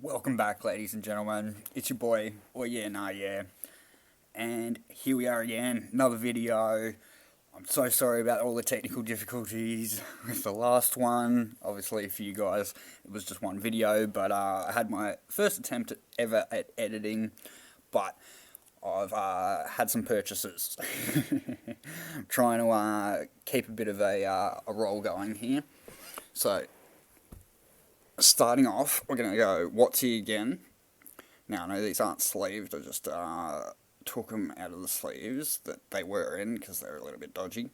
Welcome back, ladies and gentlemen. It's your boy, and here we are again, another video. I'm so sorry about all the technical difficulties with the last one. Obviously, for you guys, it was just one video, but I had my first attempt ever at editing, but I've had some purchases. I'm trying to keep a bit of a roll going here. So, starting off, we're going to go WotC again. Now, I know these aren't sleeved, I just took them out of the sleeves that they were in because they're a little bit dodgy.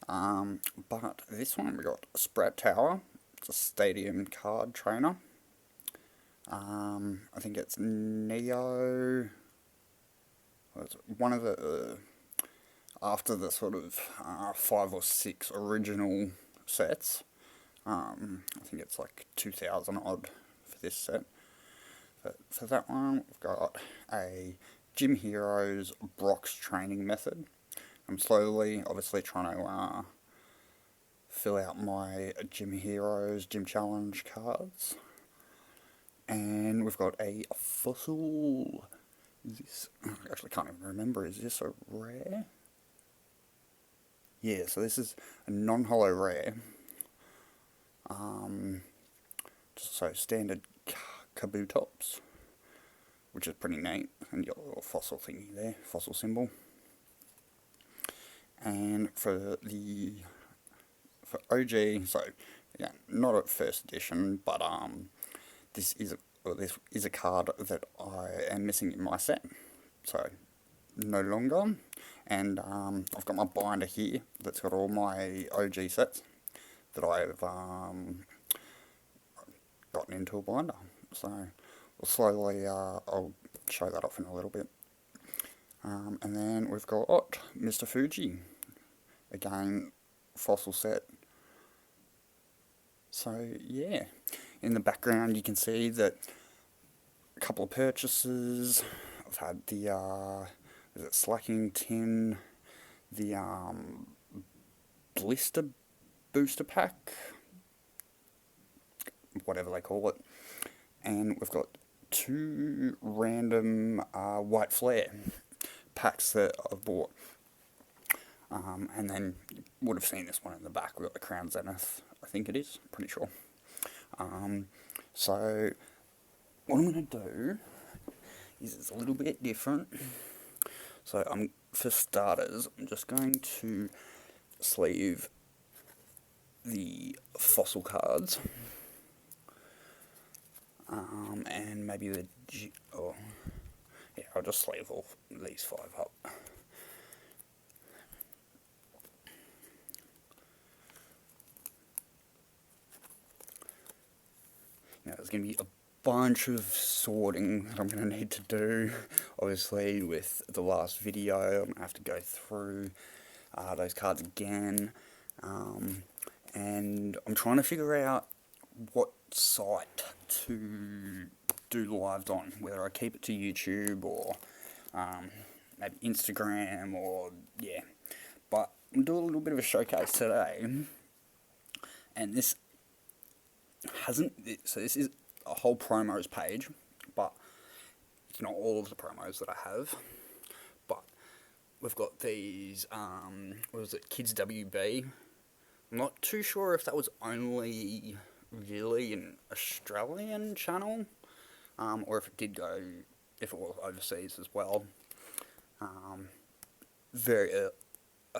But this one we got Sprat Tower. It's a stadium card trainer. I think it's Neo. It's one of the after the sort of 5 or 6 original sets. I think it's like 2,000 odd for this set. But for that one, we've got a Gym Heroes Brock's training method. I'm slowly, obviously, trying to fill out my Gym Heroes Gym Challenge cards. And we've got a fossil. Is this? I actually can't even remember. Is this a rare? Yeah, so this is a non-holo rare. So standard Kabutops, which is pretty neat, and you got a little fossil thingy there, fossil symbol. And for OG, so yeah, not at first edition, but this is a card that I am missing in my set, so no longer. And I've got my binder here that's got all my OG sets that I've gotten into a binder. So we'll slowly, I'll show that off in a little bit. And then we've got Mr. Fuji, again, fossil set. So yeah, in the background you can see that a couple of purchases. I've had the is it Slacking Tin, the Blister Booster Pack, whatever they call it, and we've got 2 random White Flare packs that I've bought. And then you would have seen this one in the back. We've got the Crown Zenith, I think it is, pretty sure. So what I'm going to do is it's a little bit different. So for starters, I'm just going to sleeve the fossil cards. And maybe I'll just sleeve all these 5 up. Now there's going to be a bunch of sorting that I'm going to need to do. Obviously, with the last video, I'm going to have to go through those cards again. And I'm trying to figure out what site to do lives on, whether I keep it to YouTube or maybe Instagram or yeah. But I'm doing a little bit of a showcase today, and this is a whole promos page, but it's not all of the promos that I have. But we've got these what was it, Kids WB. I'm not too sure if that was only really an Australian channel, or if it was overseas as well. I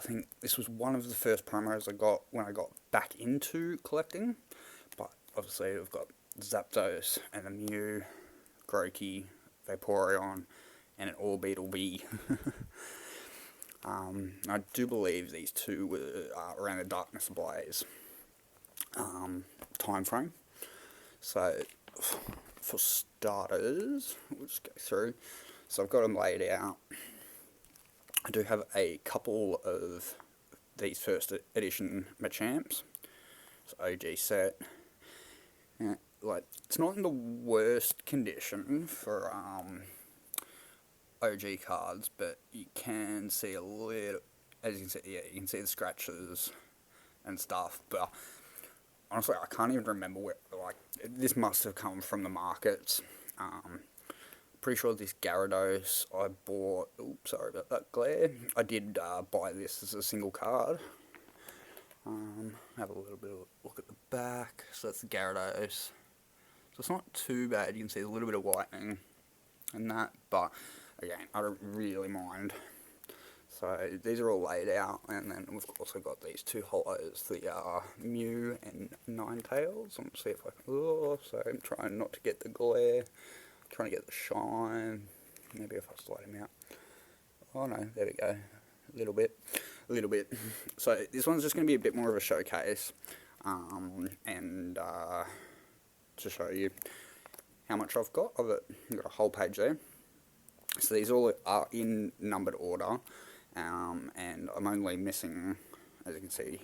think this was one of the first promos I got when I got back into collecting, but obviously we've got Zapdos and a Mew, Grookey, Vaporeon, and an Orbeetle B. I do believe these 2 were around the Darkness Ablaze time frame. So for starters, we'll just go through. So I've got them laid out. I do have a couple of these first edition Machamps. It's OG set. It's not in the worst condition for OG cards, but you can see a little, as you can see, yeah, you can see the scratches and stuff, but honestly I can't even remember like, this must have come from the markets. Pretty sure this Gyarados I bought, oops, sorry about that glare, I did buy this as a single card. Have a little bit of a look at the back, so that's the Gyarados. So it's not too bad, you can see a little bit of whitening and that, but again, I don't really mind. So these are all laid out, and then we've also got these two hollows, the Mew and Ninetales. Let's see if I can, so I'm trying not to get the glare, trying to get the shine. Maybe if I slide him out. Oh no, there we go. A little bit. So this one's just going to be a bit more of a showcase, and to show you how much I've got of it. I've got a whole page there. So these all are in numbered order. And I'm only missing, as you can see,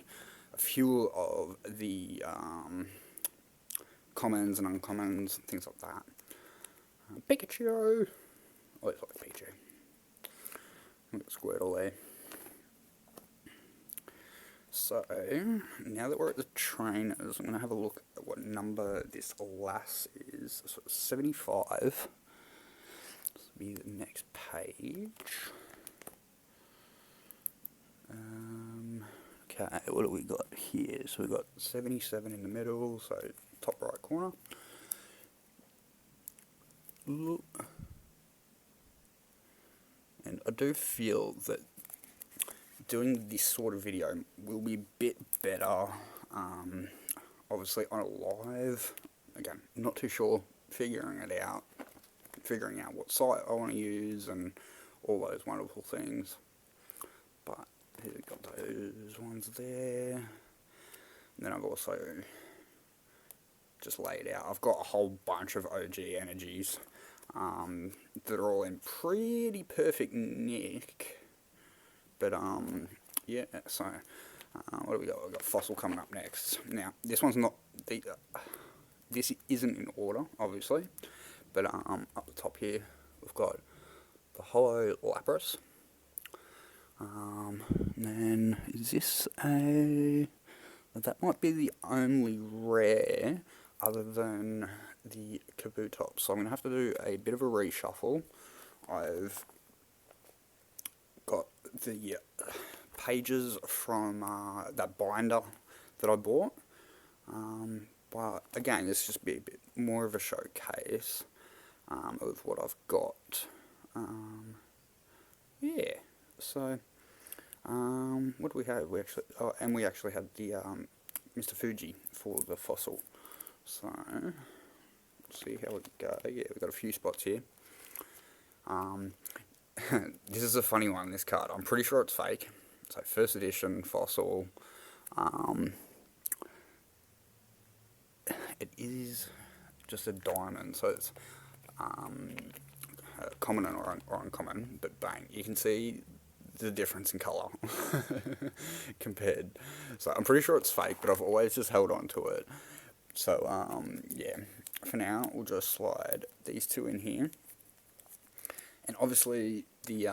a few of the commons and uncommons, things like that. Pikachu! Oh, it's like Pikachu. I've got Squirtle there. So, now that we're at the trainers, I'm going to have a look at what number this lass is. So it's 75. This will be the next page. Okay, what do we got here? So we've got 77 in the middle, so top right corner. And I do feel that doing this sort of video will be a bit better, obviously on a live. Again, not too sure, figuring out what site I want to use and all those wonderful things. But we've got those ones there, and then I've also just laid out, I've got a whole bunch of OG energies that are all in pretty perfect nick, but yeah, so what do we got? We've got Fossil coming up next. Now, this one's not, this isn't in order, obviously, but up the top here, we've got the Hollow Lapras. Then, is this a... That might be the only rare other than the Kabutops. So I'm going to have to do a bit of a reshuffle. I've got the pages from that binder that I bought. But again, this just be a bit more of a showcase of what I've got. Yeah, so... what do we have? We actually had the Mr. Fuji for the Fossil. So let's see how it go. Yeah, we've got a few spots here. This is a funny one. This card, I'm pretty sure it's fake. So first edition Fossil. It is just a diamond, so it's common or uncommon. But bang, you can see the difference in colour compared. So I'm pretty sure it's fake, but I've always just held on to it. So yeah, for now we'll just slide these two in here. And obviously the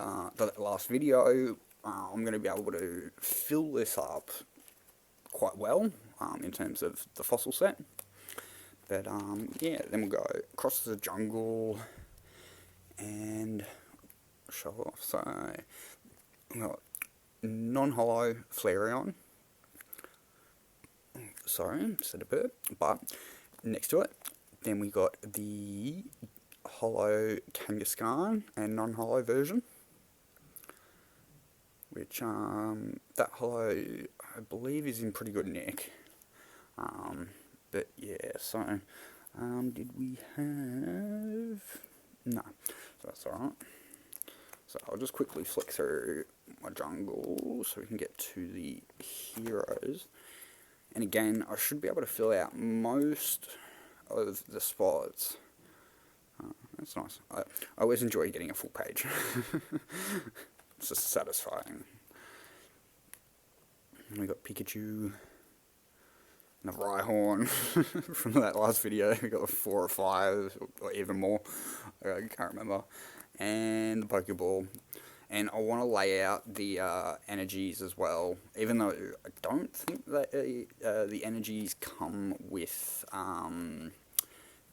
last video, I'm going to be able to fill this up quite well in terms of the fossil set. But yeah, then we'll go across the jungle and show off. So we've got non-hollow Flareon. Sorry, said a burp. But next to it, then we got the hollow Kangaskhan and non-hollow version. Which that hollow I believe is in pretty good nick. But yeah, so did we have... No, so that's alright. So I'll just quickly flick through my jungle so we can get to the heroes. And again, I should be able to fill out most of the spots. That's nice. I always enjoy getting a full page. It's just satisfying. And we got Pikachu. And a Rhyhorn from that last video. We got 4 or 5, or even more. I can't remember. And the Pokeball. and I want to lay out the energies as well, even though I don't think that the energies come with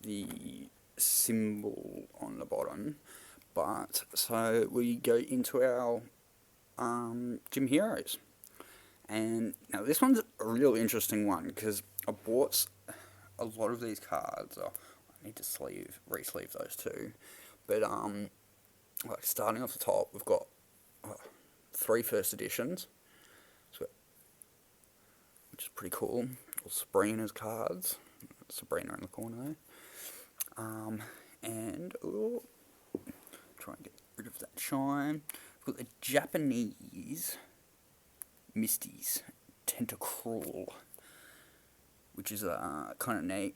the symbol on the bottom. But, so we go into our Gym Heroes. And now this one's a real interesting one, because I bought a lot of these cards. Oh, I need to re-sleeve those too. But like starting off the top, we've got 3 first editions, so, which is pretty cool. All Sabrina's cards. Sabrina in the corner there. And try and get rid of that shine. We've got the Japanese Misty's Tentacruel, which is kind of neat.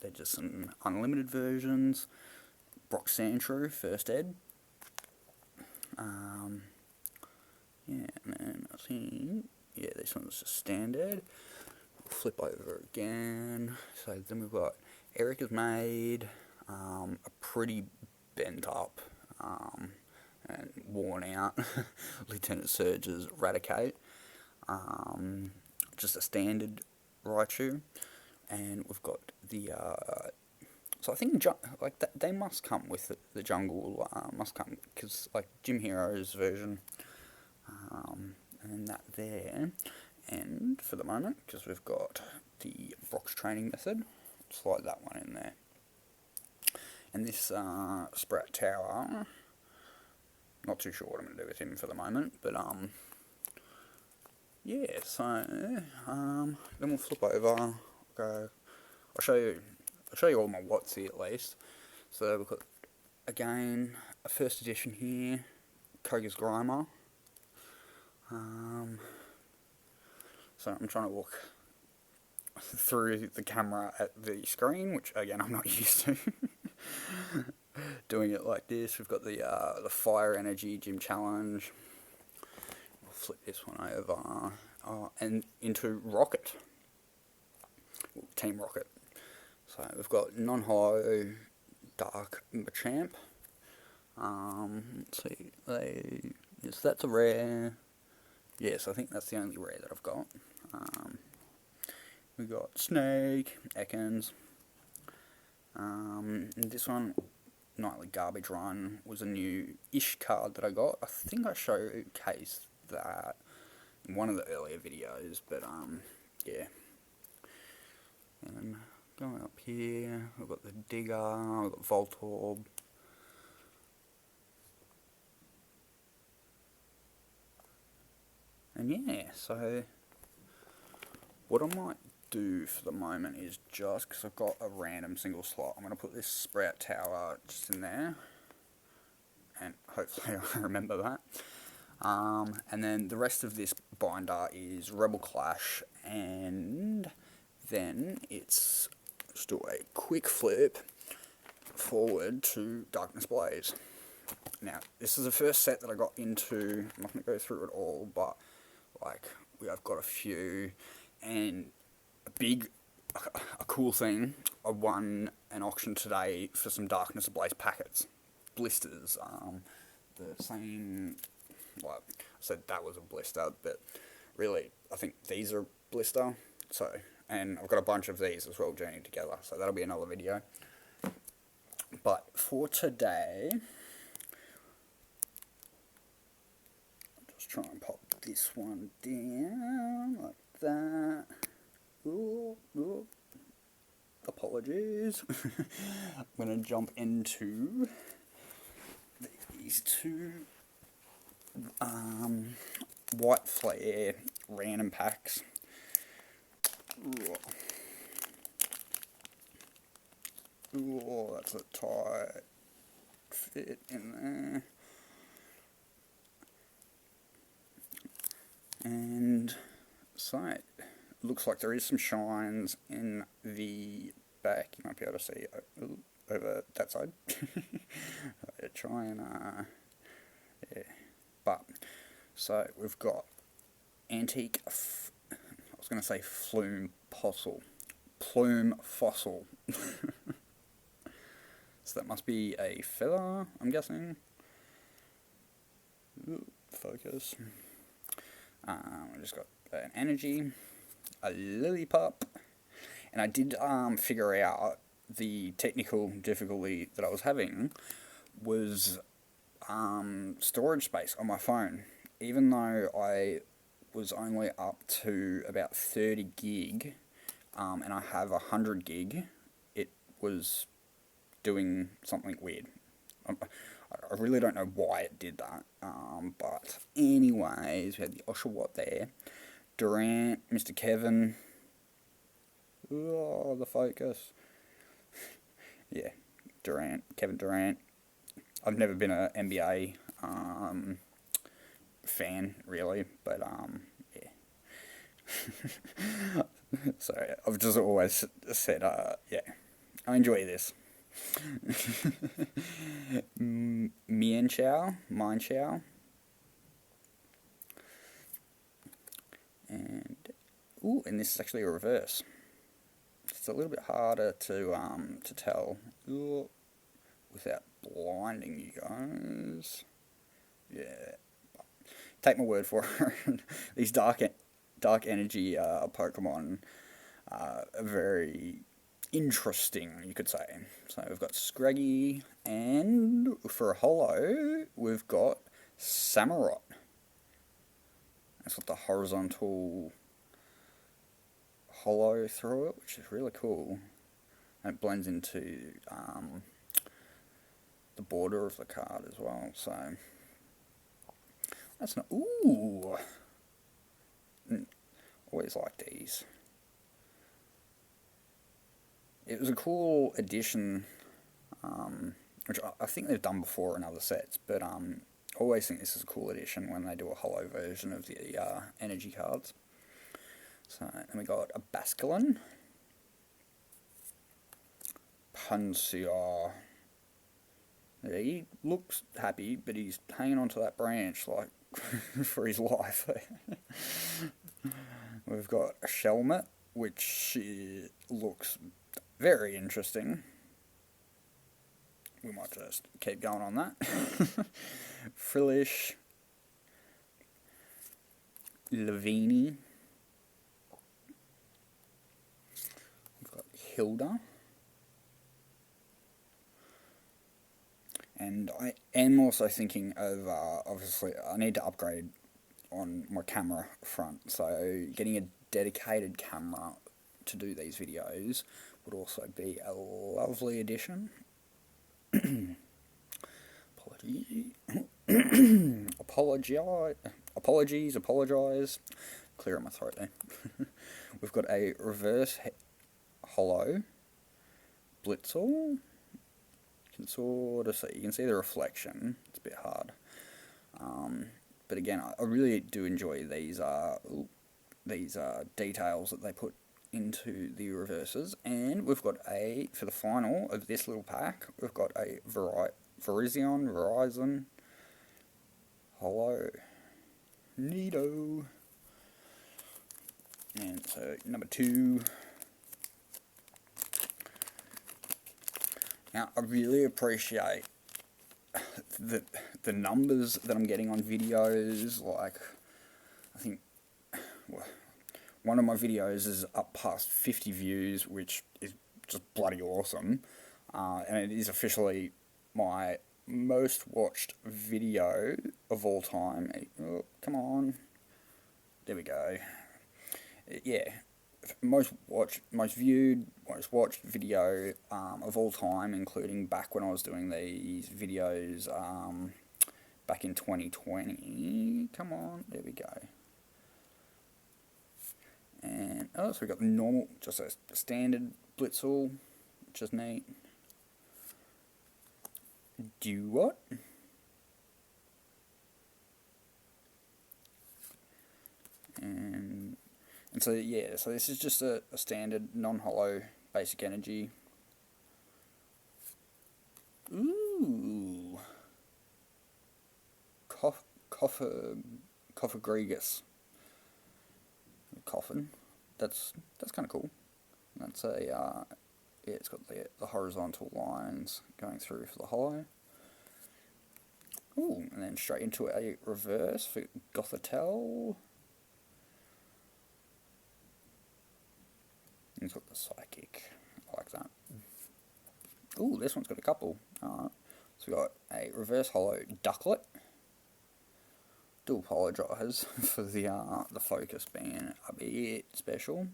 They're just some unlimited versions. Brock Sandshrew, first ed. Yeah, and then I think, yeah, this one's just standard. Flip over again. So then we've got Erica's Maid, a pretty bent up and worn out Lieutenant Surge's Raticate. Just a standard Raichu. And we've got the so I think like they must come with the jungle, must come, because like Gym Heroes version, and that there. And for the moment, because we've got the Brock's training method, slide that one in there. And this Sprout Tower, not too sure what I'm going to do with him for the moment, but yeah, so then we'll flip over, go, I'll show you all my Watsy at least. So we've got, again, a first edition here, Koga's Grimer. So I'm trying to walk through the camera at the screen, which again I'm not used to. Doing it like this. We've got the Fire Energy Gym Challenge. We'll flip this one over and into Rocket, Team Rocket. So we've got Non-Hollow Dark Machamp. Let's see, yes, that's a rare. Yes, I think that's the only rare that I've got. We got Snake, Ekans. And this one, Nightly Garbage Run, was a new-ish card that I got. I think I showcased that in one of the earlier videos, but yeah. And then going up here, we've got the Digger, we've got Voltorb. And yeah, so what I might do for the moment is, just because I've got a random single slot, I'm going to put this Sprout Tower just in there, and hopefully I remember that. And then the rest of this binder is Rebel Clash, and then it's just do a quick flip forward to Darkness Blaze. Now, this is the first set that I got into. I'm not going to go through it all, but like, I've got a few, and a cool thing, I won an auction today for some Darkness Ablaze packets. Blisters, the same, well, I said that was a blister, but really, I think these are a blister, so, and I've got a bunch of these as well journeying together, so that'll be another video. But for today, I'll just try and pop this one down, like that. Ooh, ooh. Apologies. I'm going to jump into these two White Flare random packs. Ooh, that's a tight fit in there. And so it looks like there is some shines in the back. You might be able to see over that side. Try and yeah. But so we've got Antique. I was going to say Plume Fossil. So that must be a feather, I'm guessing. Focus. I just got an energy, a Lillipup, and I did figure out the technical difficulty that I was having was storage space on my phone. Even though I was only up to about 30 gig, and I have 100 gig, it was doing something weird. I really don't know why it did that. But anyways, we had the Oshawott there. Durant, Mr. Kevin. Oh, the focus. Yeah, Durant, Kevin Durant. I've never been an NBA fan, really, but yeah. So I've just always said, yeah, I enjoy this. Mienshao, and and this is actually a reverse. It's a little bit harder to tell without blinding you guys. Yeah, take my word for it. These dark energy Pokemon are very interesting, you could say. So we've got Scraggy, and for a holo, we've got Samurott. That's got the horizontal holo through it, which is really cool. And it blends into the border of the card as well. So that's not. Ooh, always like these. It was a cool addition, which I think they've done before in other sets, but I always think this is a cool addition when they do a holo version of the energy cards. So, then we got a Basculin, Punsiar. He looks happy, but he's hanging onto that branch like for his life. We've got a Shelmet, which looks very interesting. We might just keep going on that. Frillish, Lavini. We've got Hilda. And I am also thinking of, obviously, I need to upgrade on my camera front, so getting a dedicated camera to do these videos would also be a lovely addition. Apologise. Clear my throat there. We've got a reverse holo Blitzel. You can sort of see, you can see the reflection. It's a bit hard. But again, I really do enjoy these details that they put into the reverses. And we've got for the final of this little pack, we've got a Verizon holo Nido. And so number 2. Now, I really appreciate the numbers that I'm getting on videos. Like, I think one of my videos is up past 50 views, which is just bloody awesome. And it is officially my most watched video of all time. Oh, come on. There we go. Yeah. Most viewed, most watched video of all time, including back when I was doing these videos back in 2020. Come on, there we go. And so we got the normal, just a standard Blitzel, which is neat. Duot. And so, yeah, so this is just a standard non-holo basic energy. Ooh. Coffagregus. Coffin. That's kind of cool. That's yeah, it's got the horizontal lines going through for the holo. Ooh, and then straight into a reverse for Gothitelle. He's got the Psychic. I like that. Ooh, this one's got a couple. So we got a reverse holo Ducklet. Do apologise for the focus being a bit special.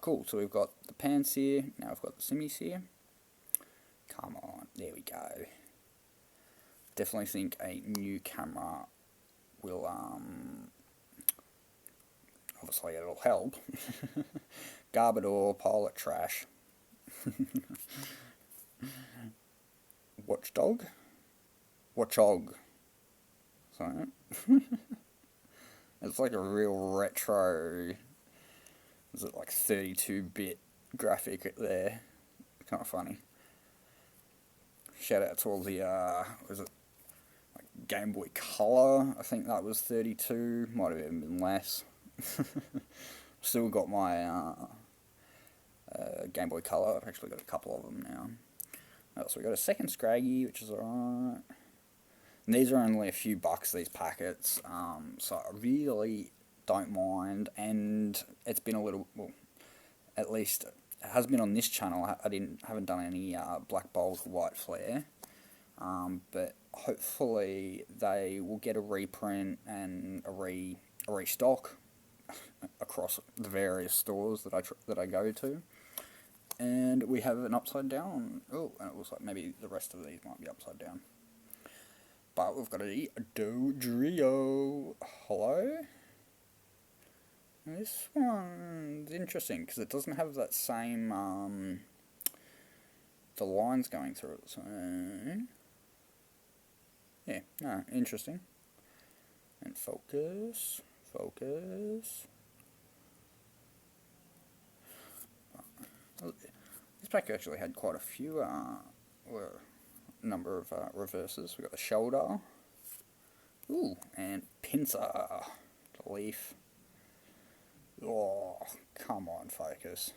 Cool, so we've got the Pansear, now we've got the Simisear. Come on, there we go. Definitely think a new camera will, obviously it'll help. Garbodor, Pilot Trash. Watchdog? Sorry. It's like a real retro, is it like 32-bit graphic there? Kind of funny. Shout out to all the, was it like Game Boy Color? I think that was 32, might have even been less. Still got my Game Boy Color, I've actually got a couple of them now. So we got a second Scraggy, which is alright. And these are only a few bucks, these packets, so I really don't mind, and it's been a little, well, at least it has been on this channel. I haven't done any Black Bolt White Flare, but hopefully they will get a reprint and a restock across the various stores that I go to. And we have an upside down. Oh, and it looks like maybe the rest of these might be upside down. But we've got a Dodrio Holo. This one's interesting because it doesn't have that same the lines going through it. So yeah, no, interesting. And focus. This pack actually had quite a few number of reverses. We got the Shoulder. Ooh, and Pinsir. Leaf. Oh, come on, focus.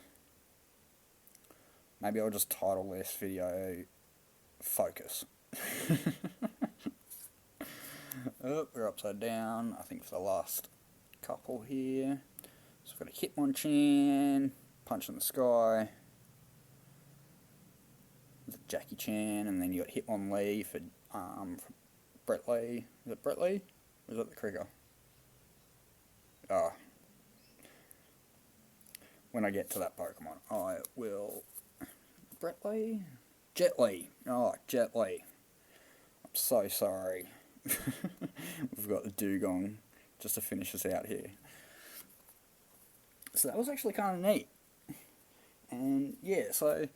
Maybe I'll just title this video Focus. Oh, we're upside down, I think, for the last couple here. So we've got a Hitmonchan, Punch in the Sky, Jackie Chan, and then you got Hitmonlee for Brett Lee. Is it Brett Lee? Or is that the Krieger? When I get to that Pokemon, I will... Brett Lee? Jet Li. Oh, Jet Li. I'm so sorry. We've got the Dugong just to finish us out here. So that was actually kind of neat. And yeah, so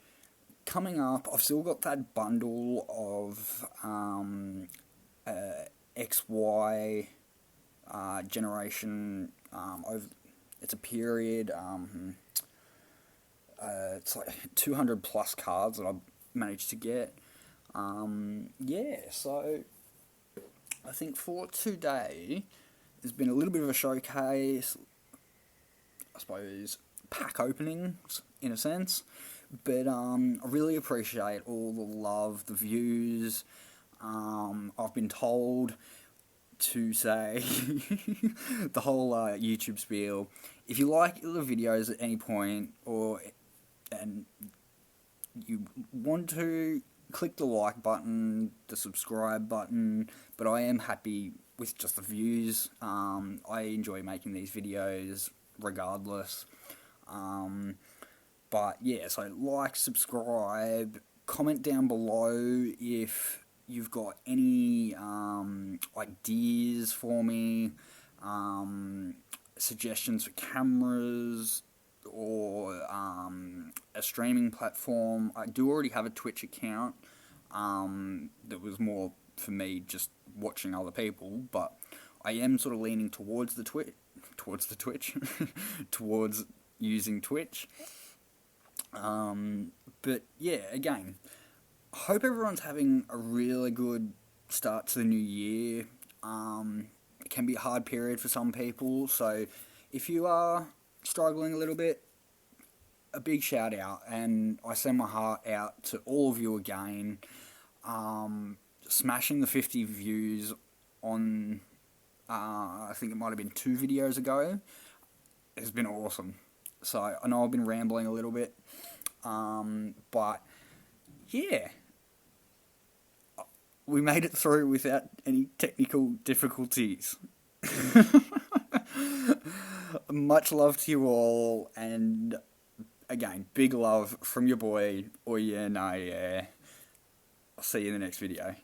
coming up, I've still got that bundle of XY generation over. It's a period. It's like 200 plus cards that I've managed to get. Yeah, so I think for today, there's been a little bit of a showcase, I suppose, pack openings in a sense, but I really appreciate all the love, the views. I've been told to say the whole YouTube spiel. If you like the videos at any point, and you want to, click the like button, the subscribe button, but I am happy with just the views. I enjoy making these videos regardless. But yeah, so like, subscribe, comment down below if you've got any ideas for me, suggestions for cameras, or a streaming platform. I do already have a Twitch account that was more for me just watching other people, but I am sort of leaning towards the Twitch, towards using Twitch. But yeah, again, I hope everyone's having a really good start to the new year. It can be a hard period for some people, so if you are struggling a little bit, a big shout out, and I send my heart out to all of you again. smashing the 50 views on, I think it might have been 2 videos ago, has been awesome. So I know I've been rambling a little bit, but yeah, we made it through without any technical difficulties. Much love to you all, and again, big love from your boy, oh yeah, nah, yeah. I'll see you in the next video.